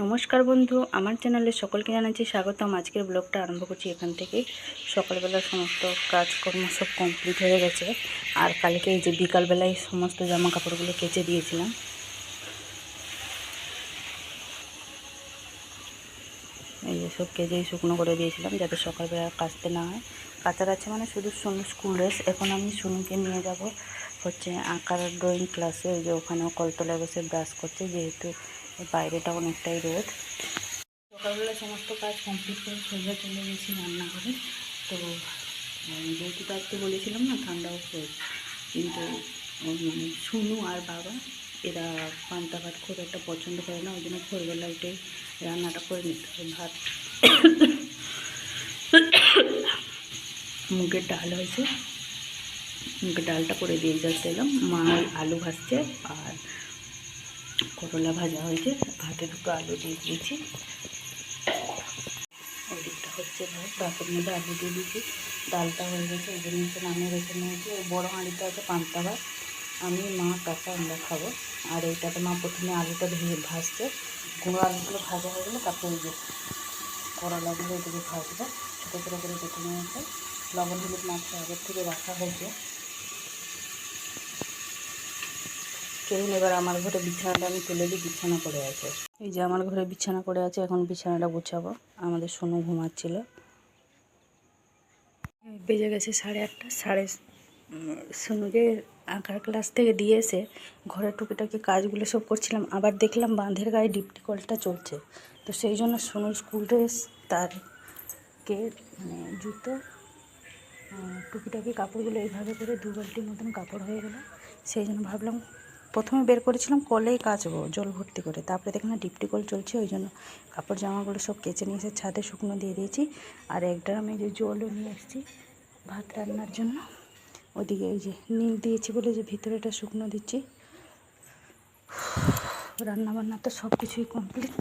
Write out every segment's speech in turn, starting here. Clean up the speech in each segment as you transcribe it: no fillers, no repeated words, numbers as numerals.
নমস্কার বন্ধু, আমার চ্যানেলে সকলকে জানাচ্ছি স্বাগতম। আজকের ব্লগটা আরম্ভ করছি এখান থেকে। সকালবেলা সমস্ত কাজকর্ম সব কমপ্লিট হয়ে গেছে। আর কালকে এই যে বিকালবেলায় সমস্ত জামা কাপড়গুলো কেচে দিয়েছিলাম। এই যে সব কেচেই শুকনো করে দিয়েছিলাম যাতে সকালবেলা কাচতে না হয়। কাচার আছে মানে শুধু সোনু স্কুল ড্রেস। এখন আমি সোনুকে নিয়ে যাব হচ্ছে আঁকার ড্রয়িং ক্লাসে। ওই যে ওখানেও কলতলায় বসে ব্রাশ করছে, যেহেতু বাইরেটা অনেকটাই রোদ। সকালবেলা সমস্ত কাজ কমপ্লিট করে সোজা চলে গেছি রান্নাঘরে। তো যেহেতু আজকে বলেছিলাম না ঠান্ডাও হয়ে, কিন্তু সোনু আর বাবা এরা পান্তা ভাত খুব একটা পছন্দ করে না, ওই জন্য ভোরবেলা উঠে রান্নাটা করে নিতে হবে। ভাত মুগের ডাল হয়েছে, মুগের ডালটা করে দিয়ে যাচ্ছে এলাম। মা আলু ভাজছে আর করলা ভাজা হয়েছে, ভাতে দুটো আলু দিয়ে দিয়েছি। ওই দিকটা হচ্ছে ভাতের মধ্যে আলু দিয়ে দিয়েছি, ডালটা হয়ে গেছে। ওই জন্য নামিয়ে রেখে নিয়েছি। ওই বড়ো হাঁড়িতে আছে পান্তা ভাত, আমি মা কাকা আমরা খাবো। আর এইটাতে মা প্রথমে আলুটা ভাজছে, গুঁড়ো আলুগুলো ভাজা হয়ে গেলে তারপরে ওই যে করলাগুলো এদিকে ভাজবে। ছোটো ছোটো করে কেটে নিয়েছে, লবণ হলুদ মাছটা আগের থেকে রাখা হয়েছে। চলুন এবার আমার ঘরে বিছানাটা আমি তুলে দিই, বিছানা পড়ে আছে। এই যে আমার ঘরে বিছানা পড়ে আছে, এখন বিছানাটা গুছাবো। আমাদের সোনু ঘুমাচ্ছিল। বেজে গেছে 8:30। সোনুকে আঁকার ক্লাস থেকে দিয়ে এসে ঘরের টুকিটাকি কাজগুলো সব করছিলাম। আবার দেখলাম বাঁধের গায়ে ডিপটি কলটা চলছে, তো সেই জন্য সোনুর স্কুল ড্রেস, তারকে জুতো, টুকিটাকি কাপড়গুলো এইভাবে করে 2 বালতির মতন কাপড় হয়ে গেল। সেই জন্য ভাবলাম প্রথমে বের করেছিলাম কলেই কাচবো জল ভর্তি করে, তারপরে দেখলাম ডিপটি কল চলছে, ওই জন্য কাপড় জামাগুলো সব কেচে নিয়ে এসে ছাদে শুকনো দিয়ে দিয়েছি। আর এক ড্রামে যে জলও নিয়ে এসেছি ভাত রান্নার জন্য। ওদিকে এই যে নীল দিয়েছি বলে যে ভিতরেটা শুকনো দিচ্ছি। রান্নাবান্না তো সব কিছুই কমপ্লিট।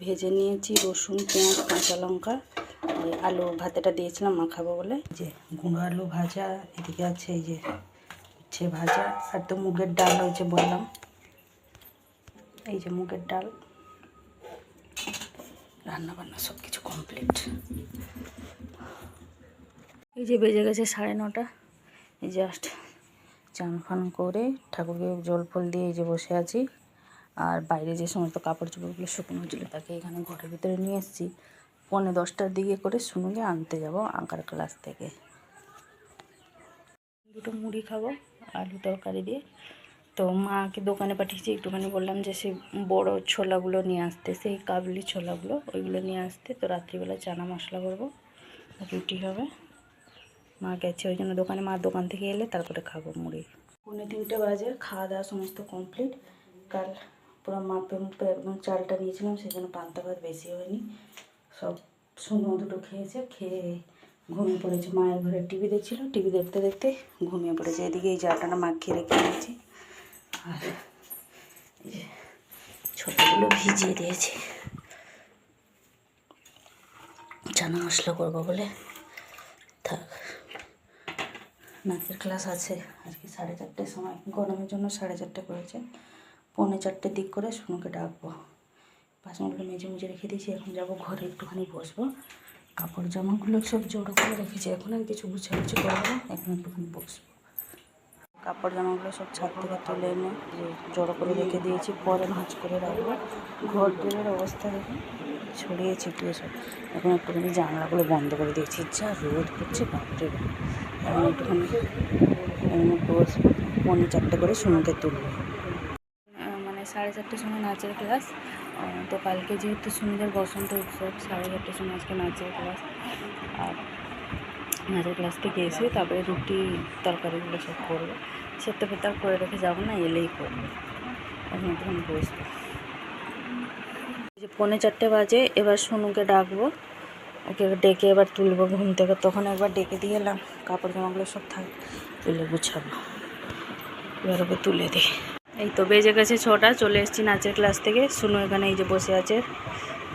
ভেজে নিয়েছি রসুন, পেঁয়াজ, কাঁচা লঙ্কা। ওই আলু ভাতেটা দিয়েছিলাম মাখাবো বলে। যে গুঁড়ো আলু ভাজা, এদিকে আছে এই যে উচ্ছে ভাজা, আর তো মুগের ডাল হয়েছে বললাম। এই যে মুগের ডাল, রান্নাবান্না সব কিছু কমপ্লিট। এই যে বেজে গেছে 9:30। এই জাস্ট চান ফান করে ঠাকুরকে জল ফল দিয়ে এই যে বসে আছি। আর বাইরে যে সমস্ত কাপড় চোপড়গুলো শুকনো ছিল তাকে এখানে ঘরের ভিতরে নিয়ে এসেছি। 9:45টার দিকে করে শুনুকে আনতে যাব আঁকার ক্লাস থেকে। দুটো মুড়ি খাবো আলু তরকারি দিয়ে। তো মাকে দোকানে পাঠিয়েছি, একটুখানি বললাম যে সেই বড়ো ছোলাগুলো নিয়ে আসতে, সেই কাবলি ছোলাগুলো ওইগুলো নিয়ে আসতে। তো রাত্রিবেলা চানা মশলা করবো, রুটি হবে। মা গেছে ওই জন্য দোকানে, মা দোকান থেকে এলে তারপরে খাবো মুড়ি। 2:45 বাজে, খাওয়া দাওয়া সমস্ত কমপ্লিট। কাল পুরো মাপে মুপে একদম চালটা নিয়েছিলাম, সেই জন্য পান্তা ভাত বেশি হয়নি। সব শুকনো দুটো খেয়েছে, খেয়ে ঘুমিয়ে পড়েছে। মায়ের ঘরে টিভি দেখছিল, টিভি দেখতে দেখতে ঘুমিয়ে পড়েছে। এদিকে এই জাটাটা মাখিয়ে রেখে দিয়েছি, আর এই যে ছোটোগুলো ভিজিয়ে দিয়েছি চানা মশলা করবো বলে। থাক, নাচের ক্লাস আছে আজকে 4:30টার সময়, গরমের জন্য 4:30 করেছে। 3:45 দিক করে সোনুকে ডাকবো। বাসনগুলো মেজে মুজে রেখে দিয়েছি, এখন যাবো ঘরে একটুখানি বসবো। কাপড় জামাগুলো সব জড়ো করে রেখেছি, এখন আর কিছু গুছাগুছি করবো না, এখন একটুখানি বসবো। কাপড় জামাগুলো সব ছাদ থেকে তুলে এনে জড়ো করে রেখে দিয়েছি, পরে ভাঁজ করে রাখবো। ঘর দূরের অবস্থা দেখুন, ছড়িয়ে ছিটিয়ে সব। এখন একটুখানি জানলাগুলো বন্ধ করে দিয়েছি, যা রোদ করছে বাপরে। এখন একটুখানি এমনি বসবো, 4:45 করে সোনুকে তুলবো। মানে 4:30টার সময় নাচের ক্লাস। তো কালকে যেহেতু সোনুদের বসন্ত উৎসব, 4:30টার সময় আজকে নাচের ক্লাস। আর নাচের ক্লাস থেকে এসে তারপরে রুটি তরকারিগুলো সব করবো। সেদ্ধ ফেতার করে রেখে যাবো না, এলেই করবো। এখন একটুখানি বসবো। যে 4:45 বাজে, এবার সোনুকে ডাকবো, ওকে ডেকে এবার তুলবো ঘুম থেকে। তখন একবার ডেকে দিয়ে এলাম, কাপড় জামাগুলো সব থাক, তুলে গুছাবো। এবার ওকে তুলে দিই। এই তো বেজে গেছে 6টা, চলে এসেছি নাচের ক্লাস থেকে। সোনু এখানে এই যে বসে আছে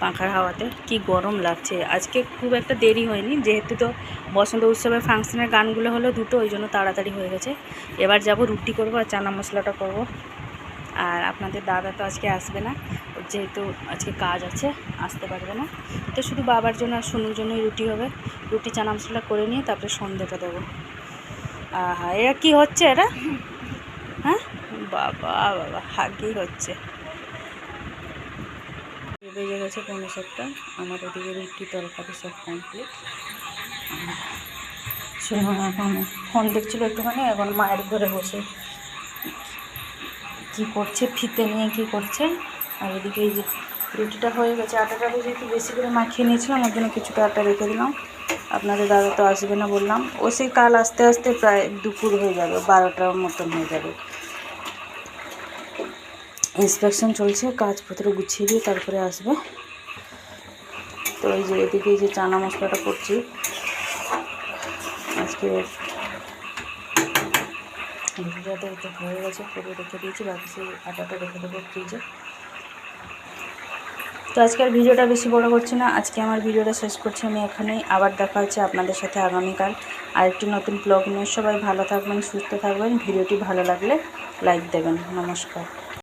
পাখার হাওয়াতে। কি গরম লাগছে। আজকে খুব একটা দেরি হয়নি, যেহেতু তো বসন্ত উৎসবের ফাংশনের গানগুলো হলো দুটো, ওই জন্য তাড়াতাড়ি হয়ে গেছে। এবার যাব রুটি করবো আর চানা মশলাটা করব। আর আপনাদের দাদা তো আজকে আসবে না, ওর যেহেতু আজকে কাজ আছে আসতে পারবে না, তো শুধু বাবার জন্য আর শুনুর জন্যই রুটি হবে। রুটি চানা মশলা করে নিয়ে তারপরে সন্ধ্যেটা দেবো। আহা, এরা কী হচ্ছে এরা? হ্যাঁ বাবা বাবা, হাগি হচ্ছে। বেজে গেছে 5:30। আমার ওদিকে রুটি তরকারি সব কমপ্লিট। এখন ফোন দেখছিল একটুখানি, এখন মায়ের ঘরে বসে কী করছে, ফিতে নিয়ে কী করছে। আর এদিকে এই যে রুটিটা হয়ে গেছে, আটাটা যেহেতু বেশি করে মাখিয়ে নিয়েছিলাম ওর জন্য কিছুটা আটা রেখে দিলাম। আপনাদের দাদা তো আসবে না বললাম, ও সেই কাল আস্তে আস্তে প্রায় দুপুর হয়ে যাবে, 12টার মতন হয়ে যাবে। ইন্সপেকশন চলছে, কাজপত্র গুছিয়ে দিয়ে তারপরে আসবে। তো এই যে এদিকে এই যে চানা মশলাটা করছি আজকে, ভিজাতে তো হয়ে গেছে, করে রেখে দিয়েছি, বাকি সেই আটাটা রেখে দেবো ফ্রিজে। তো আজকের ভিডিওটা বেশি বড় করছি না, আজকে আমার ভিডিওটা শেষ করছি আমি এখানেই। আবার দেখা হচ্ছে আপনাদের সাথে আগামীকাল আরেকটি নতুন ব্লগ নিয়ে। সবাই ভালো থাকবেন, সুস্থ থাকবেন। ভিডিওটি ভালো লাগলে লাইক দেবেন। নমস্কার।